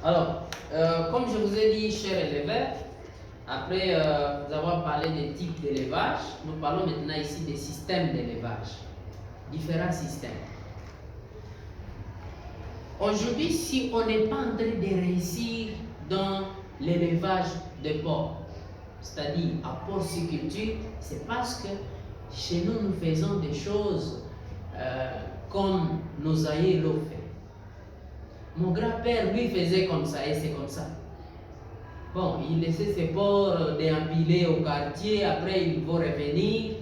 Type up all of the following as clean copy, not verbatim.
Alors, comme je vous ai dit, chers éleveurs, après avoir parlé des types d'élevage, nous parlons maintenant ici des systèmes d'élevage. Différents systèmes. Aujourd'hui, si on n'est pas en train de réussir dans l'élevage de porcs, c'est-à-dire à porciculture, c'est parce que chez nous, nous faisons des choses comme nos aïeux l'ont fait. Mon grand-père, lui, faisait comme ça et c'est comme ça. Bon, il laissait ses porcs déambuler au quartier, après ils vont revenir.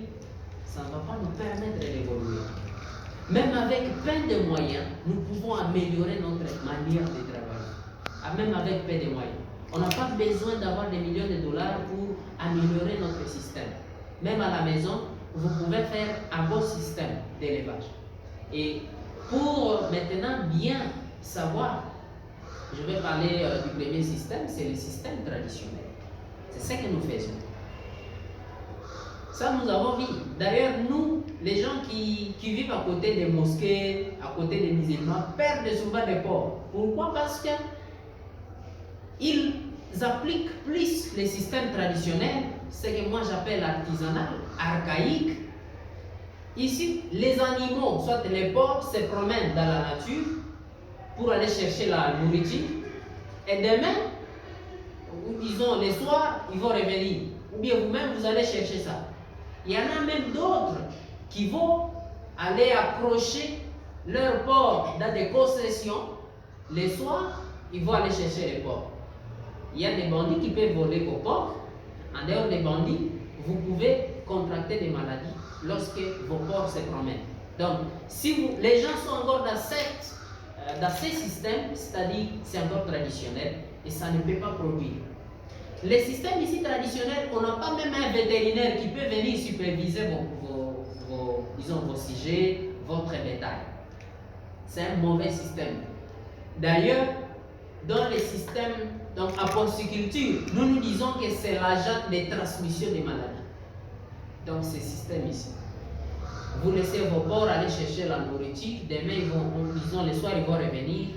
Ça ne va pas nous permettre d'évoluer. Même avec plein de moyens, nous pouvons améliorer notre manière de travailler. Même avec peu de moyens. On n'a pas besoin d'avoir des millions de dollars pour améliorer notre système. Même à la maison, vous pouvez faire un bon système d'élevage. Et pour maintenant bien savoir, je vais parler du premier système, c'est le système traditionnel. C'est ce que nous faisons. Ça, nous avons vu. D'ailleurs, nous, les gens qui vivent à côté des mosquées, à côté des musulmans, perdent souvent des porcs. Pourquoi? Parce qu'ils appliquent plus les systèmes traditionnels, ce que moi j'appelle artisanal, archaïque. Ici, les animaux, soit les porcs, se promènent dans la nature pour aller chercher la nourriture. Et demain, ou disons les soirs, ils vont revenir. Ou bien vous-même, vous allez chercher ça. Il y en a même d'autres qui vont aller accrocher leurs porcs dans des concessions. Les soirs, ils vont aller chercher les porcs. Il y a des bandits qui peuvent voler vos porcs. En dehors des bandits, vous pouvez contracter des maladies lorsque vos porcs se promènent. Donc, si les gens sont encore dans ces systèmes, c'est-à-dire c'est encore traditionnel et ça ne peut pas produire. Les systèmes ici traditionnels, on n'a pas même un vétérinaire qui peut venir superviser vos sujets, votre bétail. C'est un mauvais système. D'ailleurs, dans les systèmes, donc à porciculture, nous disons que c'est l'agent de transmission des maladies. Donc ces systèmes ici. Vous laissez vos porcs aller chercher la nourriture, demain, disons les soirs, ils vont revenir.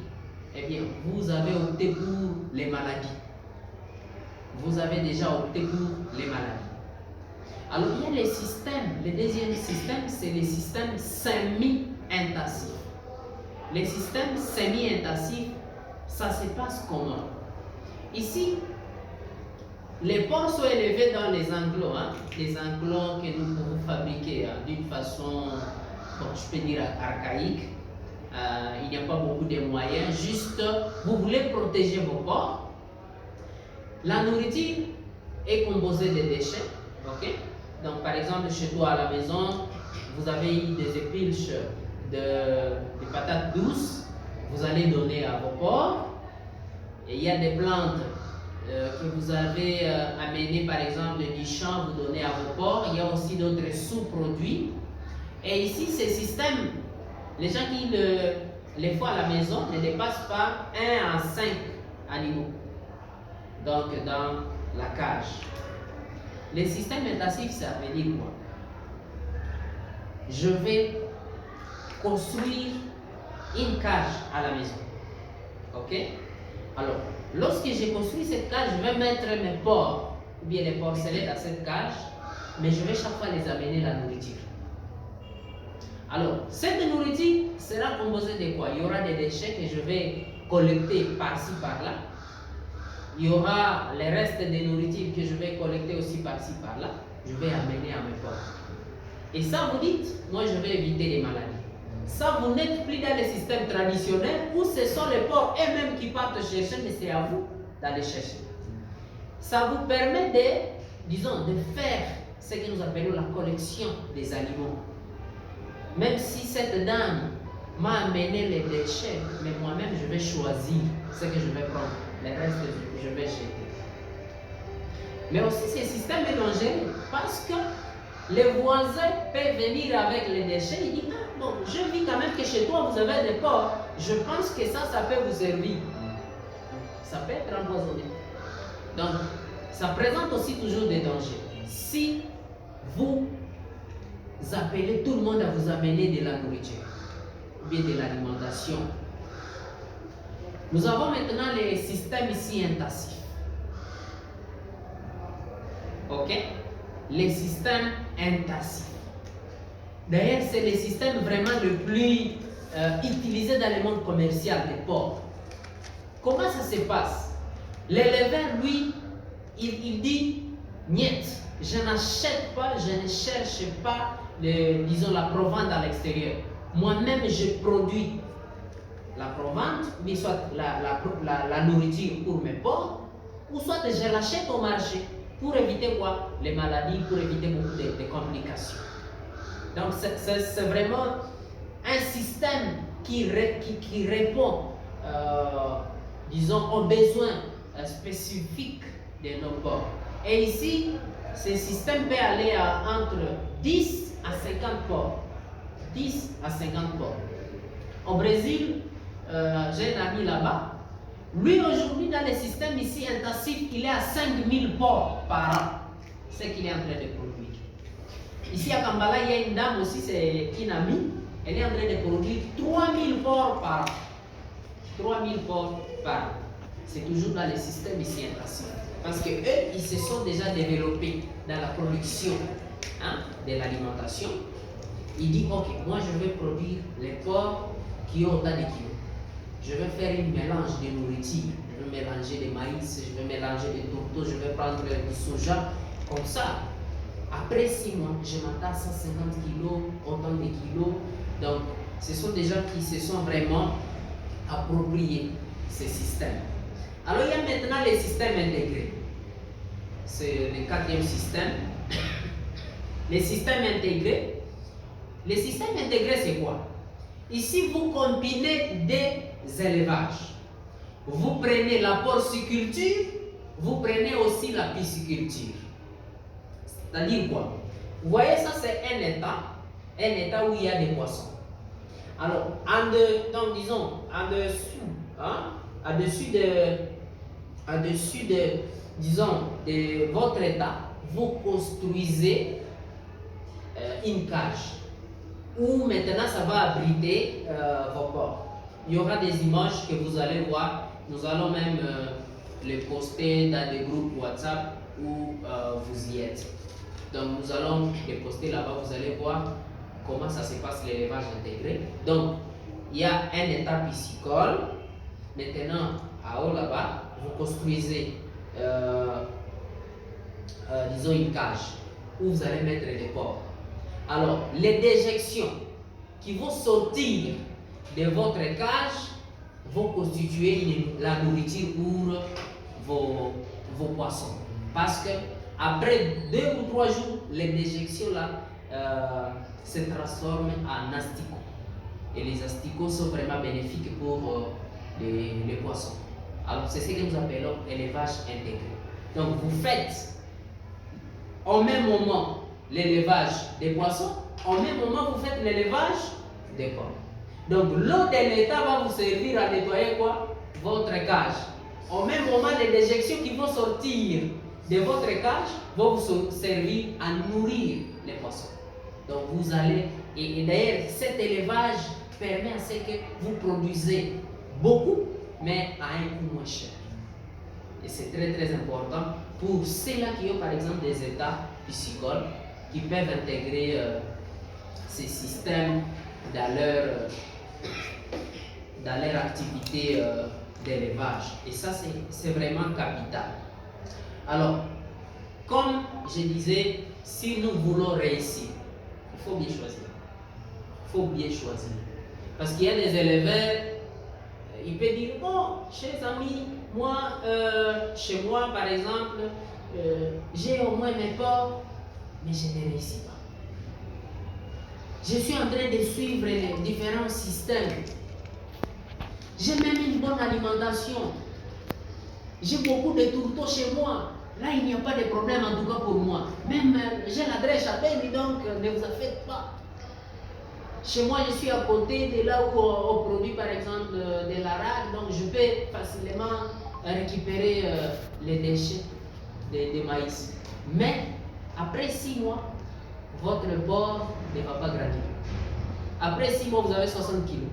Eh bien, vous avez opté pour les maladies. Vous avez déjà opté pour les maladies. Alors, il y a les systèmes. Le deuxième système, c'est les systèmes semi-intensifs. Les systèmes semi-intensifs, ça se passe comment? Ici, les porcs sont élevés dans les enclos, les enclos que nous pouvons fabriquer d'une façon, je peux dire, archaïque. Il n'y a pas beaucoup de moyens, juste vous voulez protéger vos porcs. La nourriture est composée de déchets, ok? Donc par exemple chez toi à la maison, vous avez eu des épluches de patates douces, vous allez donner à vos porcs. Et il y a des plantes que vous avez amenées par exemple du champ, vous donnez à vos porcs. Il y a aussi d'autres sous-produits. Et ici, ces systèmes, les gens qui les font à la maison ne dépassent pas 1 à 5 animaux. Donc dans la cage. Les systèmes intensifs, ça veut dire quoi? Je vais construire une cage à la maison. Ok? Alors, lorsque j'ai construit cette cage, je vais mettre mes porcs ou bien les porcelets dans cette cage, mais je vais chaque fois les amener la nourriture. Alors, cette nourriture sera composée de quoi? Il y aura des déchets que je vais collecter par-ci, par-là. Il y aura les restes de nourriture que je vais collecter aussi par-ci, par-là. Je vais amener à mes porcs. Et ça, vous dites, moi je vais éviter les maladies. Ça, vous n'êtes plus dans le système traditionnel où ce sont les porcs eux-mêmes qui partent chercher, mais c'est à vous d'aller chercher. Ça vous permet de faire ce que nous appelons la collection des aliments. Même si cette dame m'a amené les déchets, mais moi-même je vais choisir ce que je vais prendre. Les restes, je vais jeter. Mais aussi, ce système est dangereux parce que les voisins peuvent venir avec les déchets. Ils disent, ah bon, je vis quand même que chez toi vous avez des porcs. Je pense que ça peut vous servir. Ça peut être empoisonné. Donc, ça présente aussi toujours des dangers. Si vous appelez tout le monde à vous amener de la nourriture, ou bien de l'alimentation, Nous avons maintenant les systèmes ici intensifs. Ok? Les systèmes intensifs. D'ailleurs, c'est le système vraiment le plus utilisé dans le monde commercial des porcs. Comment ça se passe? L'éleveur, lui, il dit, niet, je n'achète pas, je ne cherche pas, disons, la provente à l'extérieur. Moi-même, je produis la provente, mais soit la nourriture pour mes porcs, ou soit je l'achète au marché pour éviter quoi? Les maladies, pour éviter beaucoup de complications. Donc, c'est vraiment un système qui répond, disons, aux besoins spécifiques de nos porcs. Et ici, ce système peut aller entre 10 à 50 porcs. 10 à 50 porcs. Au Brésil, j'ai un ami là-bas. Lui, aujourd'hui, dans le système ici intensif, il est à 5000 porcs par an. C'est ce qu'il est en train de produire. Ici à Kambala, il y a une dame aussi, c'est une amie. Elle est en train de produire 3000 porcs par an. 3000 porcs par an. C'est toujours dans le système ici intensif. Parce qu'eux, ils se sont déjà développés dans la production de l'alimentation. Il dit, ok, moi je vais produire les porcs qui ont autant de kilos. Je vais faire un mélange de nourriture. Je vais mélanger des maïs, je vais mélanger des tourteaux, je vais prendre du soja. Comme ça, après 6 mois, je m'attends à 150 kilos, autant de kilos. Donc, ce sont des gens qui se sont vraiment appropriés ces systèmes. Alors, il y a maintenant les systèmes intégrés. C'est le 4e système. Les systèmes intégrés. Les systèmes intégrés, c'est quoi? Ici, vous combinez des élevages. Vous prenez la porciculture, vous prenez aussi la pisciculture. C'est-à-dire quoi? Vous voyez, ça c'est un état où il y a des poissons. Alors, donc disons, au-dessus de votre état, vous construisez une cage où maintenant ça va abriter vos porcs. Il y aura des images que vous allez voir. Nous allons même les poster dans des groupes WhatsApp où vous y êtes. Donc nous allons les poster là-bas, vous allez voir comment ça se passe l'élevage intégré. Donc il y a un état piscicole. Maintenant, à haut là-bas, vous construisez disons une cage où vous allez mettre les porcs. Alors, les déjections qui vont sortir de votre cage vont constituer la nourriture pour vos poissons. Parce que après 2 ou 3 jours, les déjections là se transforment en asticots. Et les asticots sont vraiment bénéfiques pour les poissons. Alors, c'est ce que nous appelons élevage intégré. Donc, vous faites au même moment l'élevage des poissons, au même moment vous faites l'élevage des porcs. Donc l'eau de l'État va vous servir à nettoyer quoi? Votre cage. Au même moment, les déjections qui vont sortir de votre cage vont vous servir à nourrir les poissons. Donc vous allez, et d'ailleurs cet élevage permet à ce que vous produisez beaucoup, mais à un coût moins cher. Et c'est très très important pour ceux-là qui ont par exemple des états piscicoles qui peuvent intégrer ces systèmes dans leur activité d'élevage. Et ça, c'est vraiment capital. Alors, comme je disais, si nous voulons réussir, il faut bien choisir. Il faut bien choisir. Parce qu'il y a des éleveurs, il peut dire, oh, chers amis, moi, chez moi, par exemple, j'ai au moins mes porcs, mais je ne réussis pas. Je suis en train de suivre les différents systèmes. J'ai même une bonne alimentation. J'ai beaucoup de tourteaux chez moi. Là, il n'y a pas de problème, en tout cas pour moi. Même, j'ai l'adresse à peine, donc ne vous en faites pas. Chez moi, je suis à côté de là où on produit, par exemple, de l'arabe, donc je peux facilement récupérer les déchets de maïs. Mais, après 6 mois, votre porc ne va pas grandir. Après 6 mois, vous avez 60 kilos.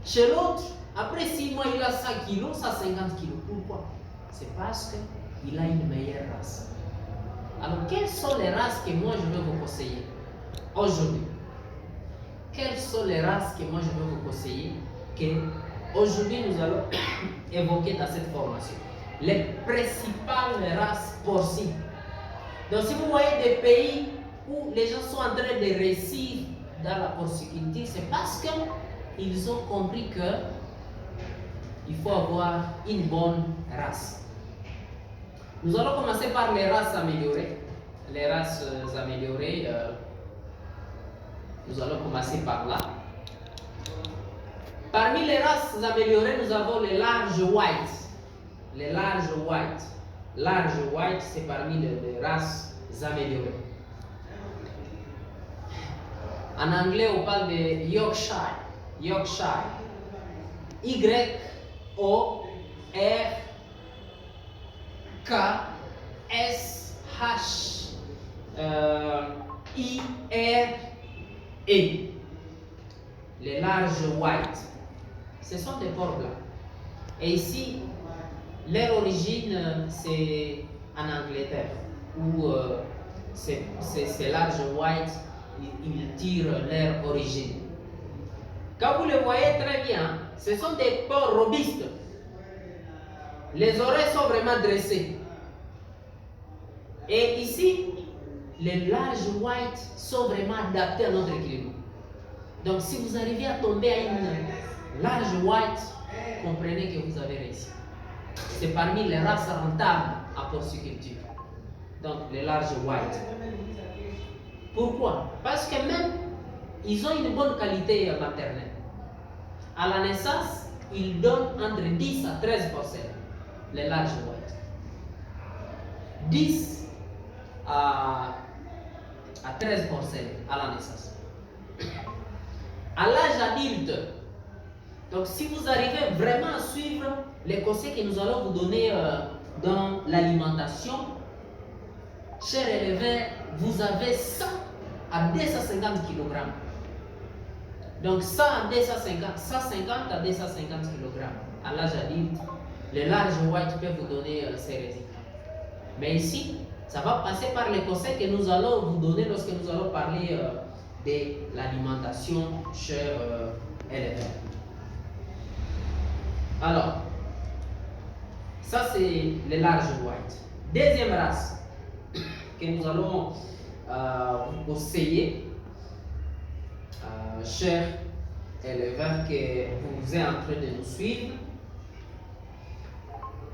Chez l'autre, Après 6 mois, il a 100 kilos, 150 kilos. Pourquoi? C'est parce qu'il a une meilleure race. Alors, quelles sont les races que moi je veux vous conseiller aujourd'hui? Quelles sont les races que moi je veux vous conseiller que aujourd'hui nous allons évoquer dans cette formation? Les principales races porcines. Donc, si vous voyez des pays où les gens sont en train de réussir dans la porciculture, c'est parce qu'ils ont compris que il faut avoir une bonne race. Nous allons commencer par les races améliorées. Les races améliorées, nous allons commencer par là. Parmi les races améliorées, nous avons les large white. Les large white. Large white, c'est parmi les races améliorées. En anglais, on parle de Yorkshire. Yorkshire. Y-O-R-K-S-H-I-R-E. Les large white. Ce sont des porcs blancs. Et ici, leur origine, c'est en Angleterre, où ces large white, ils tirent leur origine. Quand vous le voyez très bien, ce sont des porcs robustes. Les oreilles sont vraiment dressées. Et ici, les large white sont vraiment adaptés à notre climat. Donc si vous arrivez à tomber à une large white, comprenez que vous avez réussi. C'est parmi les races rentables en porciculture. Donc les large white. Pourquoi? Parce que même, ils ont une bonne qualité maternelle. À la naissance, ils donnent entre 10 à 13%, les large white. 10 à 13% à la naissance. À l'âge adulte, donc si vous arrivez vraiment à suivre les conseils que nous allons vous donner dans l'alimentation, chers éleveurs, vous avez 100 à 250 kg. Donc 100 à 250, 150 à 250 kg à l'âge adulte, les large white peuvent vous donner ces résultats. Mais ici, ça va passer par les conseils que nous allons vous donner lorsque nous allons parler de l'alimentation, chers éleveurs. Alors, ça c'est les large white. Deuxième race que nous allons vous conseiller, chers éleveurs que vous êtes en train de nous suivre,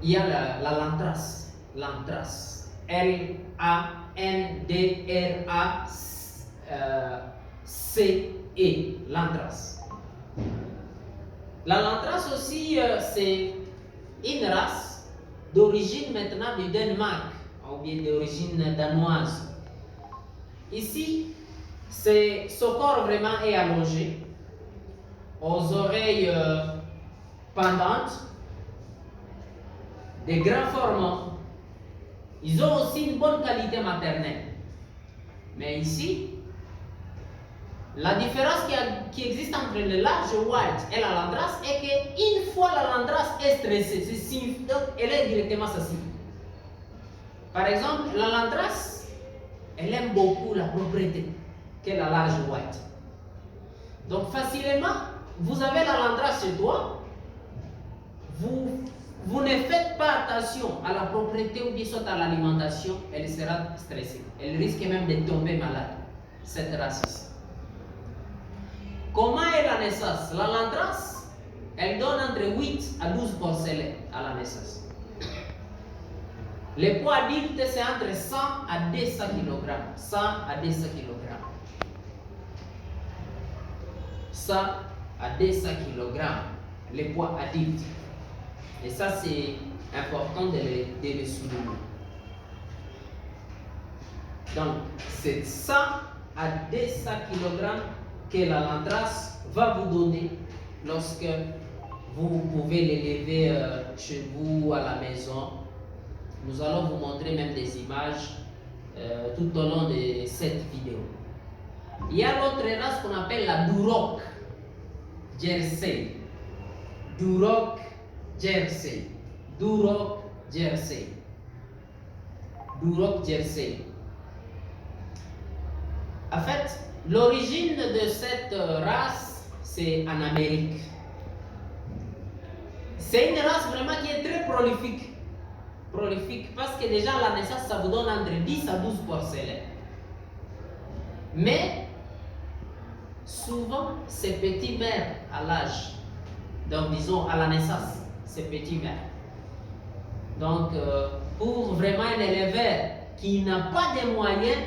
il y a la Landrace. Landrace. L-A-N-D-R-A-C-E. Landrace. La Landrace aussi, c'est une race d'origine maintenant du Danemark, ou bien d'origine danoise. Ici, son corps vraiment est allongé, aux oreilles pendantes, des grands formants. Ils ont aussi une bonne qualité maternelle. Mais ici, la différence qui existe entre le large white et la landrace est qu'une fois la landrace est stressée, donc elle est directement assassine. Par exemple, la landrace, elle aime beaucoup la propreté qu'est la large white. Donc facilement, vous avez la landrace chez toi, vous ne faites pas attention à la propreté ou bien soit à l'alimentation, elle sera stressée. Elle risque même de tomber malade, cette race ici. Comment est la naissance? La landrace, elle donne entre 8 à 12 porcelets à la naissance. Le poids adulte, c'est entre 100 à 200 kg. 100 à 200 kg. 100 à 200 kg, le poids adulte. Et ça, c'est important de le souligner. Donc, c'est 100 à 200 kg que la landrace va vous donner lorsque vous pouvez l'élever chez vous à la maison. Nous allons vous montrer même des images tout au long de cette vidéo. Il y a l'autre race qu'on appelle la Duroc Jersey. Duroc Jersey. Duroc Jersey. Duroc Jersey. En fait, l'origine de cette race, c'est en Amérique. C'est une race vraiment qui est très prolifique. Prolifique parce que déjà à la naissance, ça vous donne entre 10 à 12 porcelets. Mais souvent, ces petits mères à l'âge, donc disons à la naissance, ces petits mères. Donc, pour vraiment un éleveur qui n'a pas de moyens,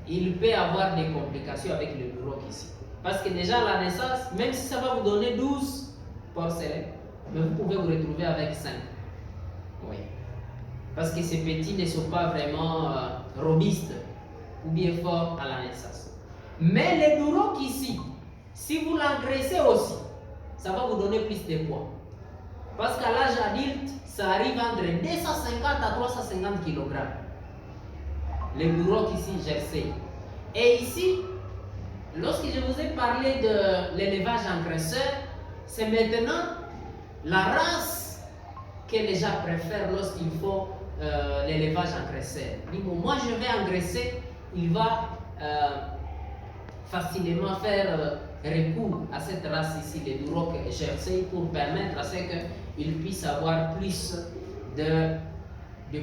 il peut avoir des complications avec le Duroc ici. Parce que déjà à la naissance, même si ça va vous donner 12 porcelets, mais vous pouvez vous retrouver avec 5. Oui. Parce que ces petits ne sont pas vraiment robustes ou bien forts à la naissance. Mais le Duroc ici, si vous l'engraissez aussi, ça va vous donner plus de poids. Parce qu'à l'âge adulte, ça arrive entre 250 à 350 kg. Le Duroc ici, Jersey. Et ici, lorsque je vous ai parlé de l'élevage engraisseur, c'est maintenant la race que les gens préfèrent lorsqu'il faut l'élevage engraisseur. Moi, je vais engraisser, il va facilement faire recours à cette race ici, le Duroc Jersey, pour permettre à ce qu'il puisse avoir plus de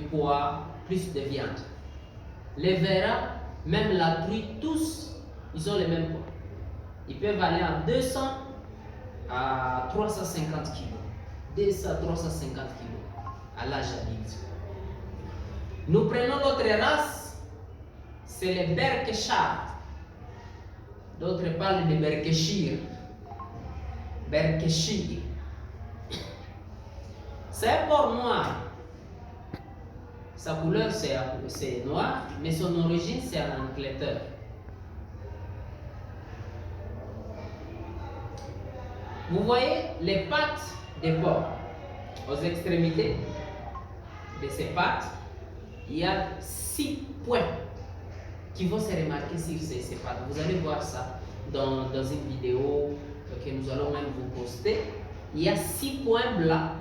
poids, plus de viande. Les verras, même la truie, tous, ils ont le même poids. Ils peuvent aller en 200 à 350 kg. 200 à 350 kg à l'âge adulte. Nous prenons l'autre race, c'est le Berkshire. D'autres parlent de Berkshire. Berkshire. C'est un porc noir. Sa couleur c'est noir, mais son origine c'est en Angleterre. Vous voyez les pattes des porcs. Aux extrémités de ces pattes, il y a 6 points qui vont se remarquer sur ces pattes. Vous allez voir ça dans une vidéo que nous allons même vous poster. Il y a 6 points blancs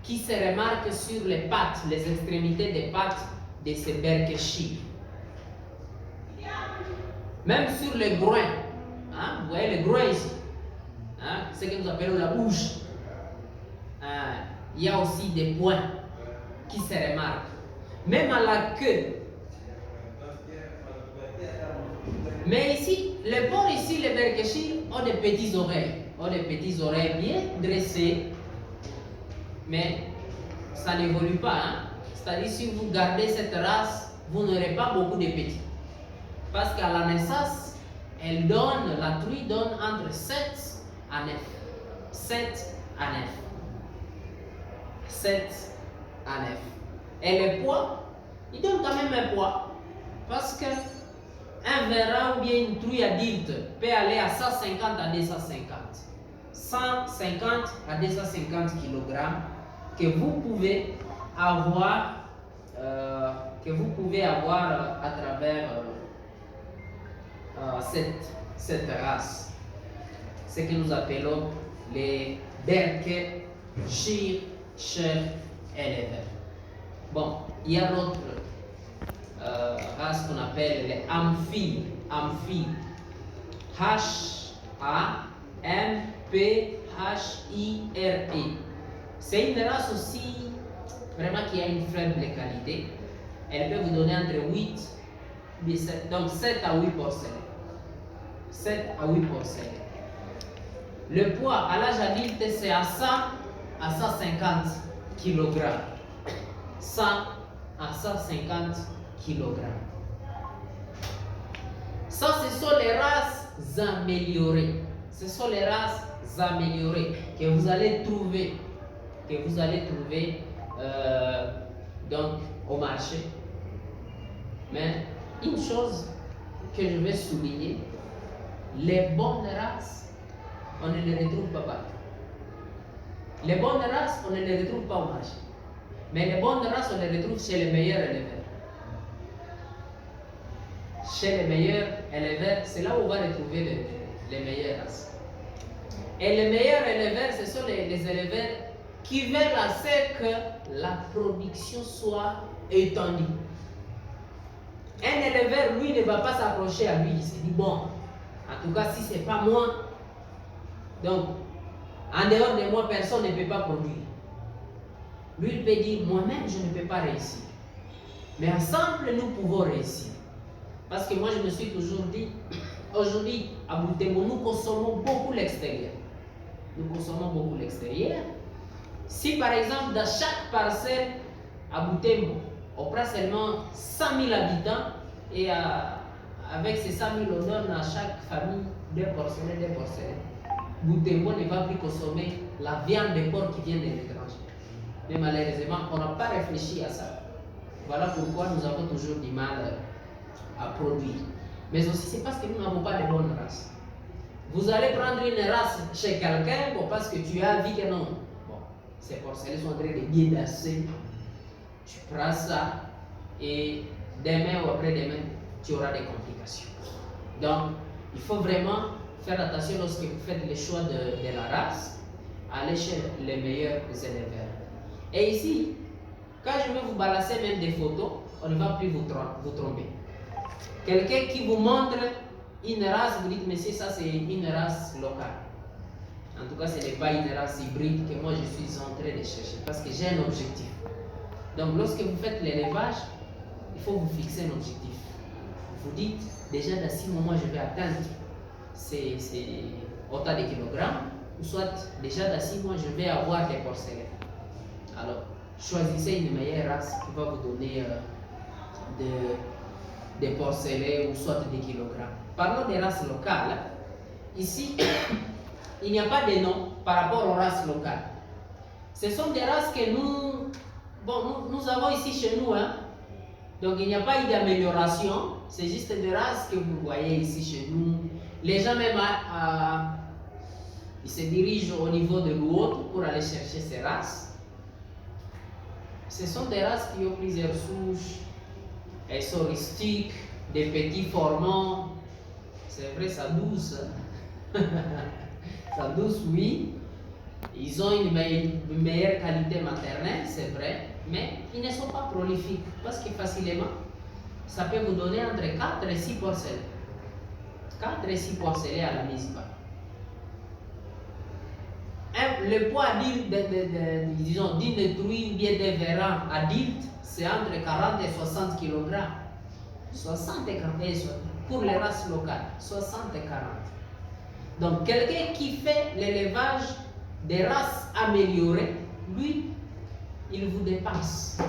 qui se remarquent sur les pattes, les extrémités des pattes de ces Berkshire. Même sur les groins. Hein? Vous voyez les groins ici. Hein? Ce que nous appelons la bouche. Il y a aussi des points qui se remarquent. Même à la queue. Mais ici, les porcs ici, les Berkshire, ont des petites oreilles. Ont des petites oreilles bien dressées. Mais ça n'évolue pas. Hein? C'est-à-dire, si vous gardez cette race, vous n'aurez pas beaucoup de petits. Parce qu'à la naissance, la truie donne entre 7 à 9. 7 à 9. 7 à 9. Et le poids, il donne quand même un poids. Parce que un verra ou bien une truie adulte peut aller à 150 à 250. 150 à 250 kg que vous pouvez avoir à travers cette race. Ce que nous appelons les Berkshire éleveurs. Bon, il y a l'autre race qu'on appelle les Amphir. H-A-M-P-H-I-R-E. C'est une race aussi vraiment qui a une faible qualité. Elle peut vous donner entre 8 et 7, donc 7 à 8 porcelets. 7 à 8 porcelets. Le poids à l'âge adulte, c'est à 100 à 150 kg. 100 à 150 kg. Ça, ce sont les races améliorées. Ce sont les races améliorées que vous allez trouver, donc au marché. Mais une chose que je vais souligner, les bonnes races, on ne les retrouve pas partout. Les bonnes races, on ne les retrouve pas au marché. Mais les bonnes races, on les retrouve chez les meilleurs éleveurs. Chez les meilleurs éleveurs, c'est là où on va retrouver les meilleures races. Et les meilleurs éleveurs, ce sont les éleveurs qui veulent à ce que la production soit étendue. Un éleveur, lui, ne va pas s'approcher à lui. Il se dit, bon, en tout cas, si ce n'est pas moi, donc, en dehors de moi, personne ne peut pas produire. Lui, il peut dire, moi-même, je ne peux pas réussir. Mais ensemble, nous pouvons réussir. Parce que moi, je me suis toujours dit, aujourd'hui, à Butembo, nous consommons beaucoup l'extérieur. Nous consommons beaucoup l'extérieur. Si, par exemple, dans chaque parcelle à Butembo, on prend seulement 100 000 habitants et avec ces 100 000, on donne à chaque famille 2 porcelaines. Butembo ne va plus consommer la viande de porc qui vient de l'étranger. Mais malheureusement, on n'a pas réfléchi à ça. Voilà pourquoi nous avons toujours du mal à produire. Mais aussi, c'est parce que nous n'avons pas de bonnes races. Vous allez prendre une race chez quelqu'un bon, parce que tu as vu que non. Bon, ces porcelaines sont en train de bien dasser. Tu prends ça et demain ou après-demain, tu auras des complications. Donc, il faut vraiment faire attention lorsque vous faites le choix de la race. Allez chez les meilleurs éleveurs. Et ici, quand je vais vous balancer même des photos, on ne va plus vous tromper. Quelqu'un qui vous montre une race, vous dites, monsieur, ça c'est une race locale. En tout cas, ce n'est pas une race hybride que moi je suis en train de chercher parce que j'ai un objectif. Donc, lorsque vous faites l'élevage, il faut vous fixer un objectif. Vous dites, déjà dans 6 mois, je vais atteindre c'est autant de kilogrammes, ou soit déjà dans 6 mois, je vais avoir des porcelaines. Alors, choisissez une meilleure race qui va vous donner des porcelaines ou soit des kilogrammes. Parlons des races locales. Ici, il n'y a pas de nom par rapport aux races locales. Ce sont des races que nous avons ici chez nous. Hein. Donc, il n'y a pas eu d'amélioration. C'est juste des races que vous voyez ici chez nous. Les gens même, ils se dirigent au niveau de l'autre pour aller chercher ces races. Ce sont des races qui ont plusieurs souches. Elles sont rustiques, des petits formants. C'est vrai, ça douce. Ça douce, oui. Ils ont une meilleure qualité maternelle, c'est vrai. Mais ils ne sont pas prolifiques. Parce que facilement, ça peut vous donner entre 4 et 6 porcelaines. 4 et 6 porcelaines à la mise bas. Le poids disons, d'une truie ou bien d'un véran adulte, c'est entre 40 et 60 kg. 60 et 40 pour les races locales. 60 et 40. Donc, quelqu'un qui fait l'élevage des races améliorées, lui, il vous dépasse.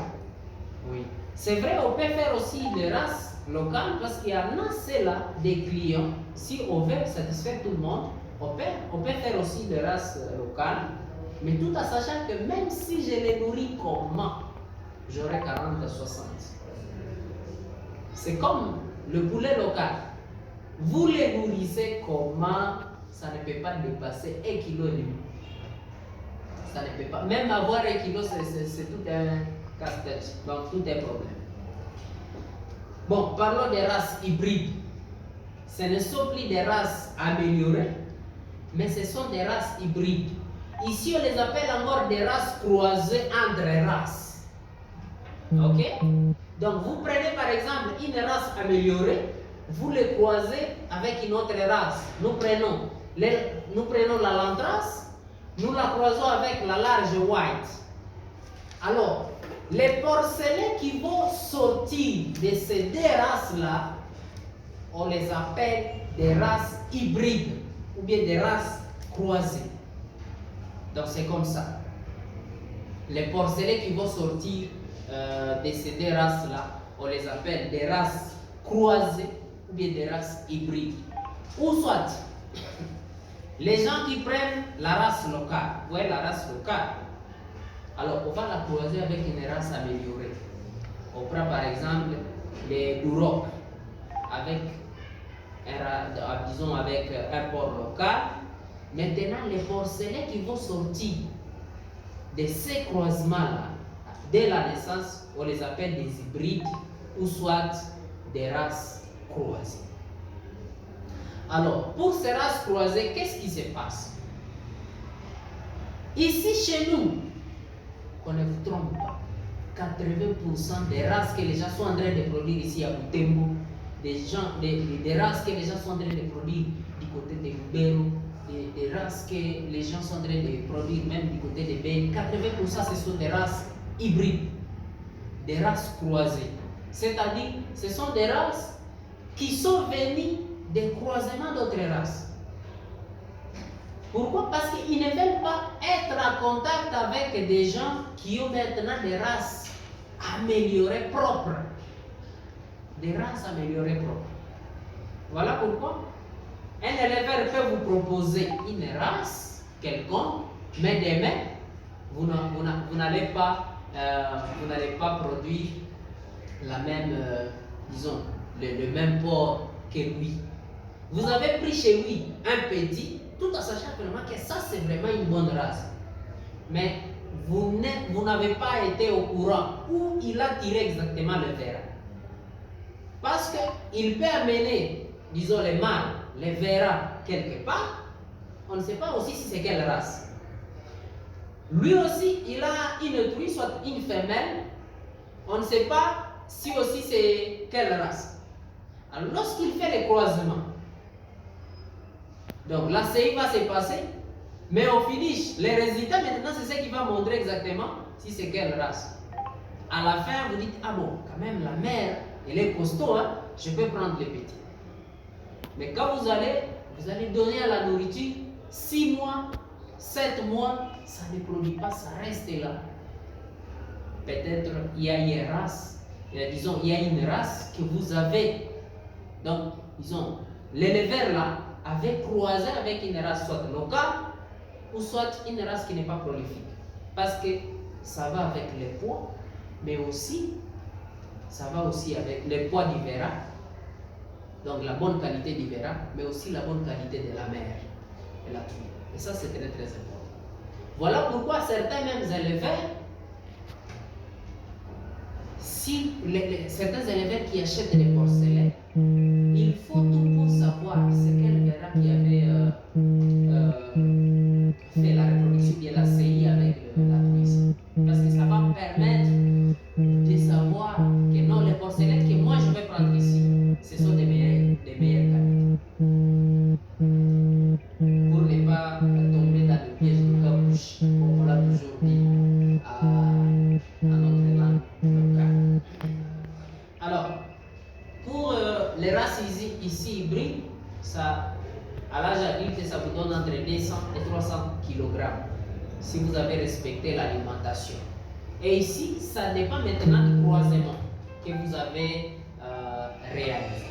Oui. C'est vrai, on peut faire aussi des races locales parce qu'il y en a ceux-là des clients. Si on veut satisfaire tout le monde, on peut faire aussi des races locales, mais tout en sachant que même si je les nourris comment, j'aurai 40 à 60. C'est comme le poulet local. Vous les nourrissez comment, ça ne peut pas dépasser 1,5 kg. Ça ne peut pas. Même avoir 1 kg, c'est tout un casse-tête. Donc tout est problème. Bon, parlons des races hybrides. Ce ne sont plus des races améliorées, mais ce sont des races hybrides. Ici, on les appelle encore des races croisées entre races. Ok? Donc, vous prenez par exemple une race améliorée, vous les croisez avec une autre race. Nous prenons la Lantras, nous la croisons avec la large white. Alors, les porcelains qui vont sortir de ces 2 races-là, on les appelle des races hybrides ou bien des races croisées. Donc c'est comme ça. Les porcelains qui vont sortir de ces 2 races-là, on les appelle des races croisées ou bien des races hybrides. Ou soit, les gens qui prennent la race locale, vous voyez la race locale, alors on va la croiser avec une race améliorée. On prend par exemple les Duroc avec disons avec un porc local. Maintenant, les porcelains qui vont sortir de ces croisements-là, dès la naissance, on les appelle des hybrides ou soit des races croisées. Alors, pour ces races croisées, qu'est-ce qui se passe? Ici, chez nous, qu'on ne vous trompe pas, 80% des races que les gens sont en train de produire ici à Butembo, des races que les gens sont en train de produire du côté de Lubero, des races que les gens sont en train de produire même du côté de Beni, 80% ce sont des races hybrides, des races croisées. C'est-à-dire, ce sont des races qui sont venues des croisements d'autres races. Pourquoi? Parce qu'ils ne veulent pas être en contact avec des gens qui ont maintenant des races améliorées propres. Des races améliorées propres. Voilà pourquoi un éleveur peut vous proposer une race quelconque, mais demain, vous n'allez pas produire la même, disons, le même porc que lui. Vous avez pris chez lui un petit, tout en sachant que ça c'est vraiment une bonne race. Mais vous n'avez pas été au courant où il a tiré exactement le verra. Parce qu'il peut amener, disons, les mâles, les verras quelque part, on ne sait pas aussi si c'est quelle race. Lui aussi, il a une truie, soit une femelle, on ne sait pas si aussi c'est quelle race. Alors lorsqu'il fait les croisements, donc la CI va se passer, mais au finish, les résultats maintenant, c'est ce qui va montrer exactement si c'est quelle race. À la fin, vous dites, ah bon, quand même, la mère, elle est costaud, hein, je peux prendre les petits. Mais quand vous allez donner à la nourriture, 6 mois, 7 mois, ça ne produit pas, ça reste là. Peut-être il y a une race, disons, il y a une race que vous avez. Donc, disons, l'éleveur là avait croisé avec une race soit locale ou soit une race qui n'est pas prolifique. Parce que ça va avec les poids, mais aussi, ça va aussi avec les poids du verra, donc la bonne qualité du verra, mais aussi la bonne qualité de la mère et la truie. Et ça, c'est très très important. Voilà pourquoi certains mêmes éleveurs, certains éleveurs qui achètent des porcelaines, il faut tout pour savoir c'est quel verra qui avait fait la reproduction, bien la CI avec la truie. Parce que ça va permettre de savoir que non, les porcelaines que moi je vais prendre ici, ce sont des meilleures qualités. Pour ne pas tomber dans le piège de gauche, comme on l'a toujours dit à notre langue locale. Alors, pour les races ici hybrides, ça, à l'âge adulte, ça vous donne entre 200 et 300 kg si vous avez respecté l'alimentation. Et ici, ça n'est pas maintenant du croisement que vous avez réalisé.